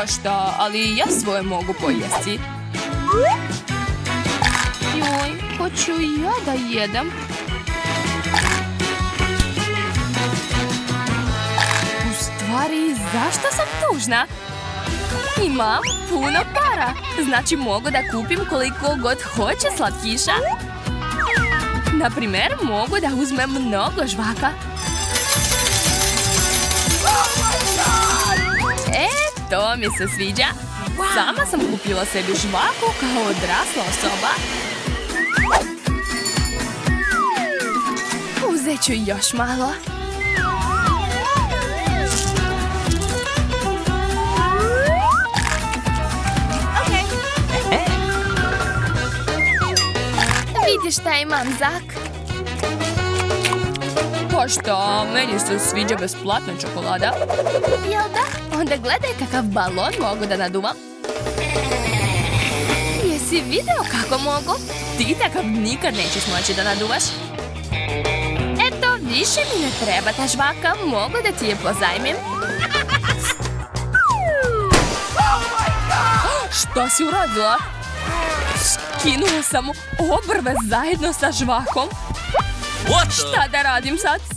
svašta, ali ja svoje mogu pojesti. Joj, hoću ja da jedem. U stvari, zašto sam tužna? Imam puno para. Znači mogu da kupim koliko god hoće slatkiša. Naprimjer, mogu da uzmem mnogo žvaka. To mi se sviđa. Sama sam kupila sebi žvaku kao odrasla osoba. Uzet ću još malo. Vidi šta imam, Zak. Pa šta, meni se sviđa besplatna čokolada. Jel da? Onda gledaj kakav balon mogu da naduvam. Jesi video kako mogu? Ti takav nikad nećeš moći da naduvaš. Eto, više mi ne treba ta žvaka, mogu da ti je pozajmim. Šta si uradila? Skinula sam obrve zajedno sa žvakom. Šta da radim sad?